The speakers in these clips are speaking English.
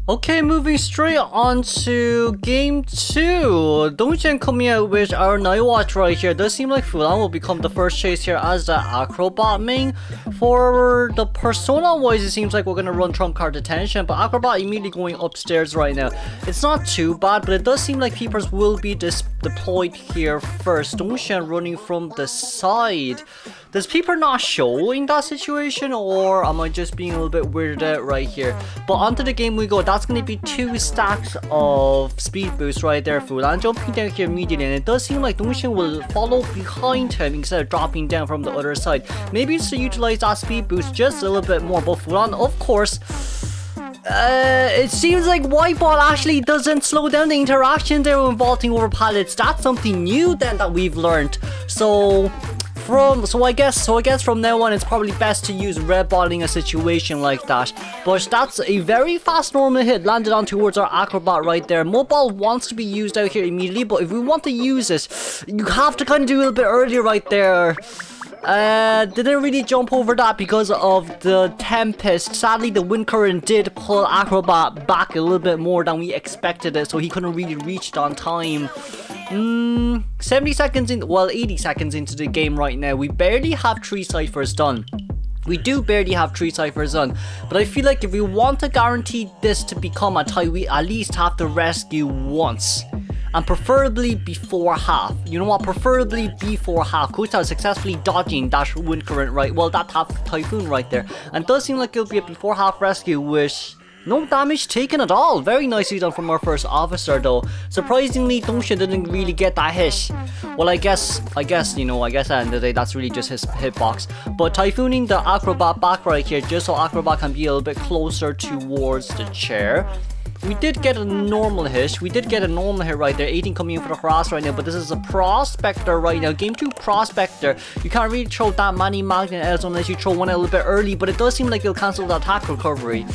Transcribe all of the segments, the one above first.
Okay, moving straight on to game 2. Dongchen coming out with our night watch right here. Does seem like Fulan will become the first chase here as the acrobat main. For the persona wise, it seems like we're gonna run trump card detention, but acrobat immediately going upstairs right now. It's not too bad, but it does seem like peepers will be deployed here first. Dongchen running from the side. Does Peeper not show in that situation, or am I just being a little bit weirded out right here? But onto the game we go. That's going to be 2 stacks of speed boost right there, Fulan jumping down here immediately, and it does seem like Dongchen will follow behind him instead of dropping down from the other side. Maybe it's to utilize that speed boost just a little bit more, but Fulan, of course, it seems like white ball actually doesn't slow down the interaction there when vaulting over pallets. That's something new then that we've learned. So I guess from now on it's probably best to use red balling a situation like that. But that's a very fast normal hit landed on towards our acrobat right there. Mobile wants to be used out here immediately, but if we want to use it, you have to kind of do a little bit earlier right there. Didn't really jump over that because of the Tempest. Sadly, the wind current did pull acrobat back a little bit more than we expected it, so he couldn't really reach it on time. 70 seconds in, well, 80 seconds into the game right now. We barely have 3 ciphers done. We do barely have 3 ciphers done, but I feel like if we want to guarantee this to become a tie, we at least have to rescue once. And preferably before half. You know what? Preferably before half. Kuta is successfully dodging that wind current right. Well, that typhoon right there. And it does seem like it'll be a before half rescue with no damage taken at all. Very nicely done from our first officer though. Surprisingly, Dongchen didn't really get that hit. Well, I guess at the end of the day, that's really just his hitbox. But typhooning the acrobat back right here, just so acrobat can be a little bit closer towards the chair. We did get a normal hit. Right there. 18 coming in for the harass right now, but this is a prospector right now. Game 2 prospector. You can't really throw that many magnet outs unless you throw one out a little bit early, but it does seem like it'll cancel the attack recovery.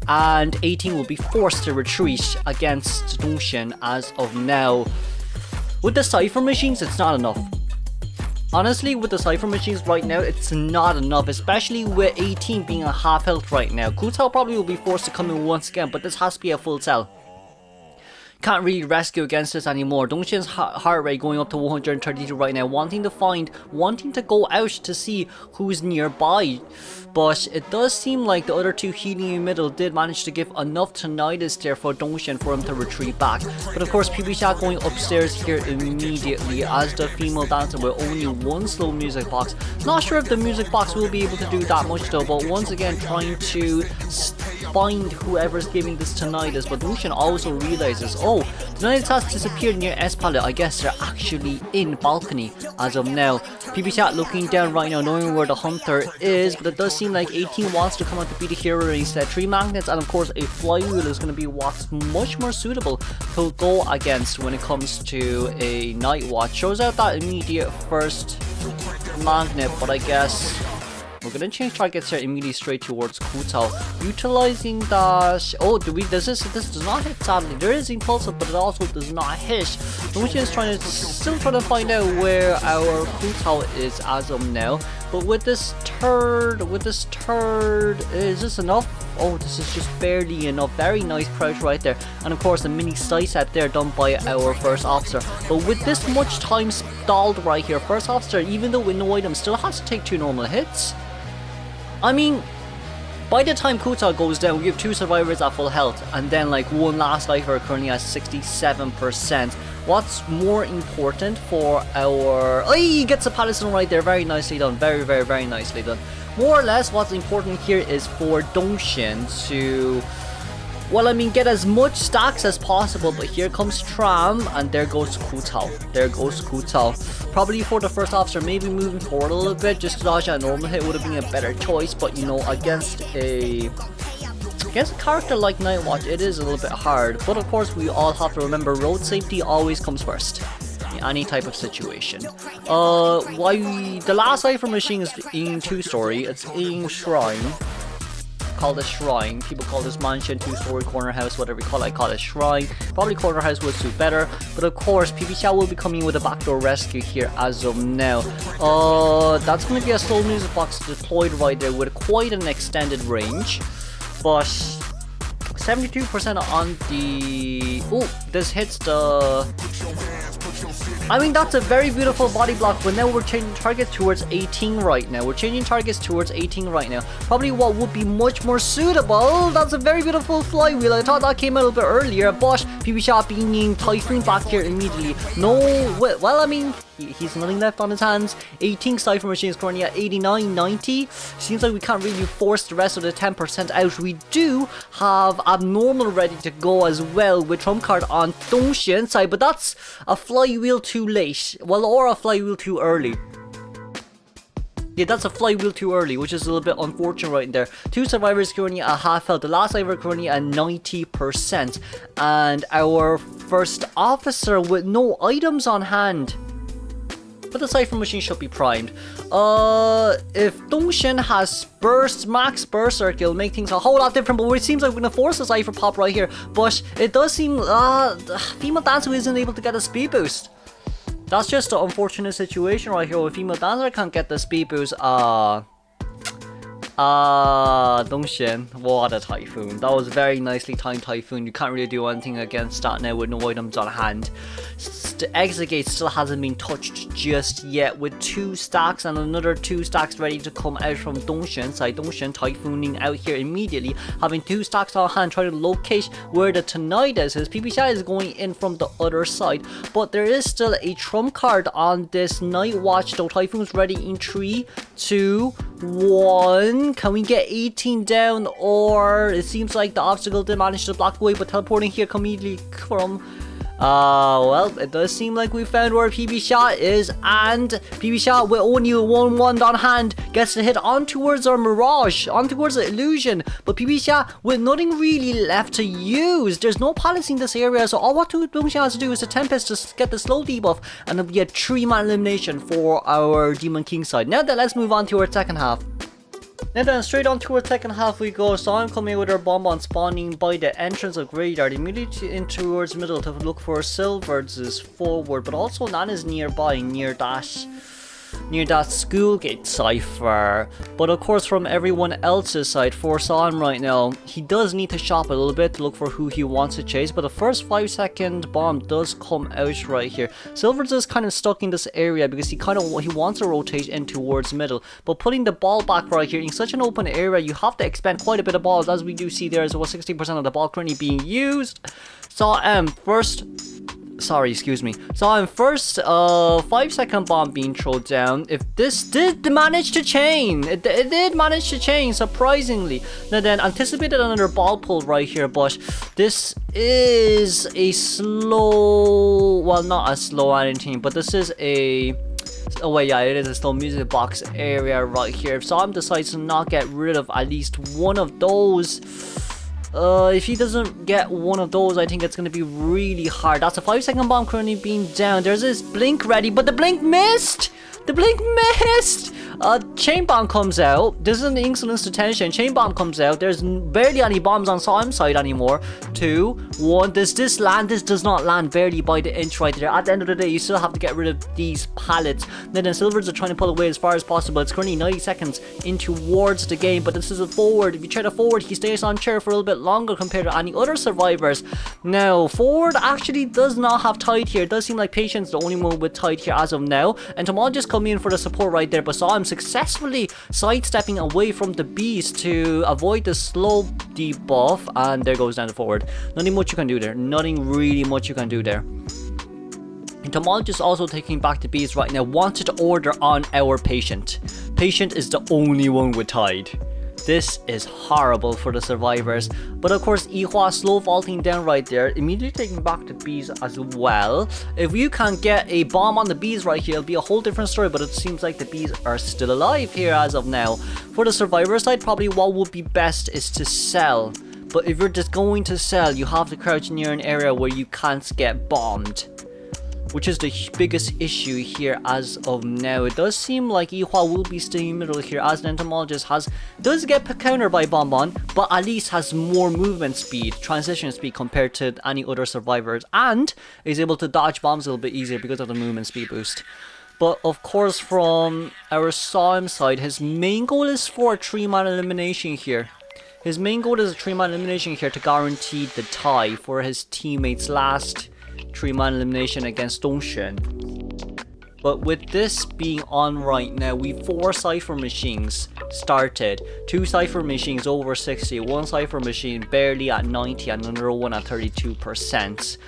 And 18 will be forced to retreat against Dongchen as of now. With the cipher machines, it's not enough. Honestly, with the cipher machines right now, it's not enough, especially with 18 being a half health right now. Kutal probably will be forced to come in once again, but this has to be a full cell. Can't really rescue against this anymore. Dongchen's heart rate going up to 132 right now, wanting to go out to see who's nearby. But it does seem like the other 2 healing in the middle did manage to give enough tinnitus there for Dongchen for him to retreat back. But of course, PB going upstairs here immediately as the female dancer with only 1 slow music box. Not sure if the music box will be able to do that much though, but once again trying to find whoever's giving this tinnitus. But Dongchen also realizes, oh, tinnitus has disappeared near S palette. I guess they're actually in balcony as of now. PB looking down right now, knowing where the hunter is, but it does seem like 18 wants to come out to be the hero instead. 3 magnets and of course a flywheel is going to be what's much more suitable to go against when it comes to a night watch. Shows out that immediate first magnet, but I guess we're gonna change targets here immediately straight towards Kutal, utilizing that. Oh, this does not hit sadly. There is impulsive, but it also does not hit. Dongchen is still trying to find out where our Kutal is as of now. But with this turd, is this enough? Oh, this is just barely enough. Very nice crouch right there. And of course, a mini slice set there done by our first officer. But with this much time stalled right here, first officer, even though with no item, still has to take 2 normal hits. I mean, by the time Kuta goes down, we have 2 survivors at full health, and then like 1 last cipher currently at 67%. What's more important for our... Oh, he gets a Palisson right there. Very nicely done. Very, very, very nicely done. More or less, what's important here is for Dongchen to... well, I mean, get as much stacks as possible, but here comes Tram, and there goes Kutal. Probably for the first officer, maybe moving forward a little bit, just to dodge a normal hit would have been a better choice, but you know, against a character like Nightwatch, it is a little bit hard. But of course, we all have to remember, road safety always comes first in any type of situation. The last cipher machine is in 2-story, it's in Shrine. Call this Shrine. People call this mansion, 2-story corner house, whatever you call it. I call it Shrine. Probably corner house would suit better. But of course, PB Xiao will be coming with a backdoor rescue here as of now. That's going to be a slow music box deployed right there with quite an extended range. But 72% on the... Oh, this hits the... I mean, that's a very beautiful body block, but now we're changing targets towards 18 right now. We're changing targets towards 18 right now. Probably what would be much more suitable. That's a very beautiful flywheel. I thought that came out a little bit earlier, but PB Shot being Typhoon back here immediately. No, well, I mean, he's nothing left on his hands. 18 Cypher Machines currently at 89, 90. Seems like we can't really force the rest of the 10% out. We do have Abnormal ready to go as well with Trump card on Dou5 side, but that's a flywheel too late. Well, or a flywheel too early. Yeah, that's a flywheel too early, which is a little bit unfortunate right there. 2 survivors currently at half health. The last survivor currently at 90%. And our first officer with no items on hand. But the Cypher Machine should be primed. If Dou5 has burst, max berserk, it'll make things a whole lot different. But it seems like we're gonna force a Cypher pop right here. But it does seem Female Dancer isn't able to get a speed boost. That's just an unfortunate situation right here. If Female Dancer can't get the speed boost, Dou5, what a Typhoon. That was very nicely timed Typhoon. You can't really do anything against that now with no items on hand. The exit gate still hasn't been touched just yet, with 2 stacks and another 2 stacks ready to come out from Dou5 side. Dou5 Typhooning out here immediately, having 2 stacks on hand, trying to locate where the Tonight is. His PP Shot is going in from the other side, but there is still a trump card on this Night Watch though. Typhoon's ready in 3, 2, 1. Can we get 18 down? Or it seems like the obstacle did manage to block away, but teleporting here immediately from... well, it does seem like we found where PB Shot is, and PB Shot with only 1-1 on hand gets to hit on towards our Mirage, on towards the Illusion, but PB Shot with nothing really left to use. There's no palace in this area, so all what Dou5 has to do is a Tempest to get the slow debuff, and it'll be a 3-man elimination for our Demon King side. Now then, let's move on to our second half. Now then, straight on to our second half we go. Xawm coming with her Bonbon spawning by the entrance of Graveyard, immediately in towards middle to look for Silver's forward, but also Nana's nearby, near that school gate cipher. But of course, from everyone else's side, for Xawm right now, he does need to shop a little bit to look for who he wants to chase, but the first 5-second bomb does come out right here. Silver's is kind of stuck in this area because he wants to rotate in towards middle, but putting the ball back right here in such an open area, you have to expend quite a bit of balls, as we do see there is about 60% of the ball currently being used. Xawm first, 5-second bomb being thrown down. If this did manage to chain, it did manage to chain, surprisingly. Now then, anticipated another ball pull right here, but this is a slow, well, not a slow anything, but this is a... Oh wait, yeah, it is a slow music box area right here. If Xawm decides to not get rid of at least one of those, if he doesn't get one of those, I think it's going to be really hard. That's a 5-second bomb currently being down. There's this blink ready, but the blink missed! The blink missed! Chain bomb comes out. This is an insolence detention. Chain bomb comes out. There's barely any bombs on Xawm's side anymore. 2, 1. Does this land? This does not land, barely by the inch right there. At the end of the day, you still have to get rid of these pallets. Then Silvers are trying to pull away as far as possible. It's currently 90 seconds in towards the game, but this is a forward. If you try to forward, he stays on chair for a little bit longer compared to any other survivors. Now, forward actually does not have Tide here. It does seem like Patience the only one with Tide here as of now. And Tamal just coming in for the support right there, but Xawm successfully sidestepping away from the beast to avoid the slow debuff, and there goes down the forward. Nothing much you can do there. Nothing really much you can do there. And Tamal just also taking back the beast right now. Wanted to order on our Patient. Patient is the only one with Tide. This is horrible for the survivors. But of course, Ihua slow vaulting down right there, immediately taking back the bees as well. If you can get a bomb on the bees right here, it'll be a whole different story, but it seems like the bees are still alive here as of now. For the survivor side, probably what would be best is to sell. But if you're just going to sell, you have to crouch near an area where you can't get bombed, which is the biggest issue here as of now. It does seem like Ihua will be staying middle here, as the Entomologist does get countered by Bonbon, but at least has more movement speed, transition speed compared to any other survivors, and is able to dodge bombs a little bit easier because of the movement speed boost. But of course, from our Xawm side, his main goal is for a 3-man elimination here. His main goal is a 3-man elimination here to guarantee the tie for his teammates' last 3-man elimination against DongX. But with this being on right now, we 4 Cypher machines started. 2 Cypher machines over 60, 1 Cypher machine barely at 90, and another one at 32%.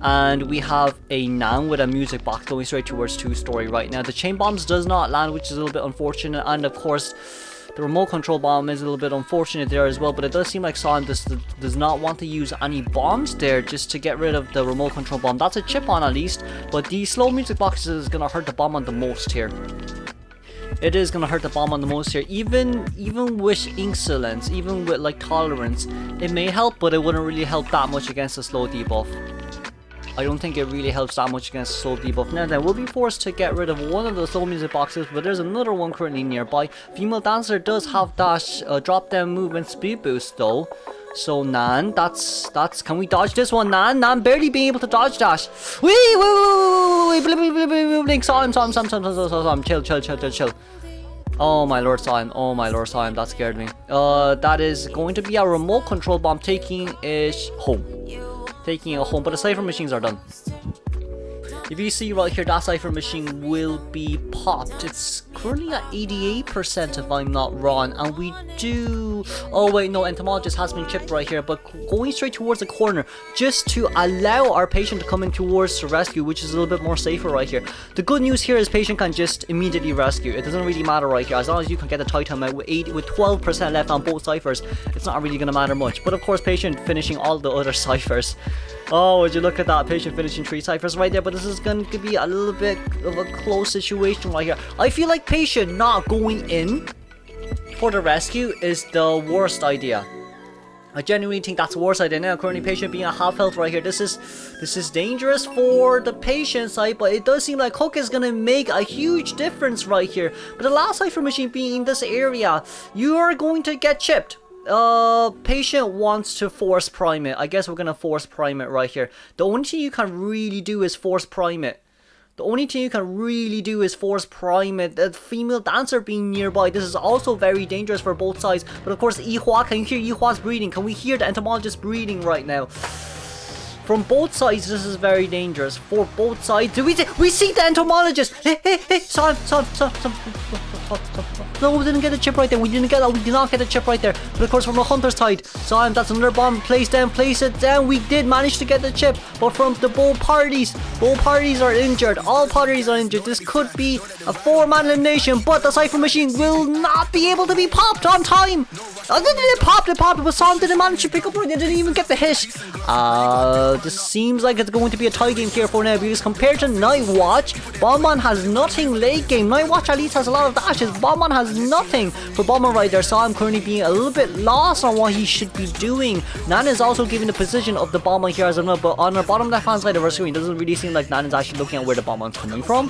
And we have a Nan with a music box going straight towards 2-story right now. The chain bombs does not land, which is a little bit unfortunate, and of course the remote control bomb is a little bit unfortunate there as well, but it does seem like Xawm does not want to use any bombs there just to get rid of the remote control bomb. That's a chip on at least, but the slow music box is going to hurt the bomb on the most here. It is going to hurt the bomb on the most here. Even with insolence, even with like tolerance, it may help, but it wouldn't really help that much against the slow debuff. I don't think it really helps that much against slow debuff. Now then, we'll be forced to get rid of one of the slow music boxes, but there's another one currently nearby. Female Dancer does have dash, drop down movement speed boost though. So Nan, that's can we dodge this one? Nan barely being able to dodge dash. Wait, blink, Xawm, chill. Oh my lord, Xawm, that scared me. That is going to be a remote control bomb taking it home. But the Cypher machines are done. If you see right here, that Cypher machine will be popped. It's currently at 88% if I'm not wrong, and we do... Oh wait, no, Entomologist has been chipped right here, but going straight towards the corner just to allow our patient to come in towards the rescue, which is a little bit more safer right here. The good news here is patient can just immediately rescue. It doesn't really matter right here, as long as you can get the tie time out with 12% left on both ciphers. It's not really going to matter much, but of course patient finishing all the other ciphers. Oh, would you look at that, patient finishing 3 ciphers right there, but this is going to be a little bit of a close situation right here. I feel like patient not going in for the rescue is the worst idea. I genuinely think that's the worst idea now. Currently patient being a half health right here. This is dangerous for the patient side, but it does seem like Hook is gonna make a huge difference right here. But the last Cypher machine being in this area, you are going to get chipped. Patient wants to force prime it. I guess we're gonna force prime it right here. The only thing you can really do is force prime it. The female dancer being nearby. This is also very dangerous for both sides. But of course, Yihua, can you hear Yihua's breathing? Can we hear the entomologist breathing right now? From both sides, this is very dangerous. For both sides, we see the entomologist. Hey, Xawm. No, we didn't get a chip right there. We did not get a chip right there. But of course, from the hunter's side, Xawm, that's another bomb. Place it down. We did manage to get the chip, but from the both parties are injured. All parties are injured. This could be a 4-man elimination, but the Cypher machine will not be able to be popped on time. It popped, but Xawm didn't manage to pick up. They didn't even get the hit. This seems like it's going to be a tie game here for now, because compared to Nightwatch, Bomban has nothing late game. Nightwatch at least has a lot of dashes. Bomban has nothing for Bomban right there. Xawm currently being a little bit lost on what he should be doing. Nan is also giving the position of the Bomban here as well, but on the bottom left hand side of our screen, it doesn't really seem like Nan is actually looking at where the Bomban's coming from.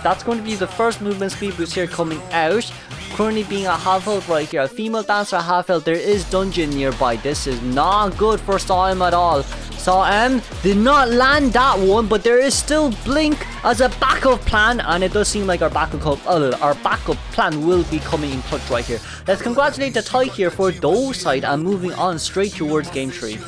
That's going to be the first movement speed boost here coming out. Currently being a half health right here. A female dancer half health. There is dungeon nearby. This is not good for Xawm at all. Xawm did not land that one, but there is still Blink as a backup plan, and it does seem like our backup plan will be coming in clutch right here. Let's congratulate the tie here for Dou5 side and moving on straight towards game 3.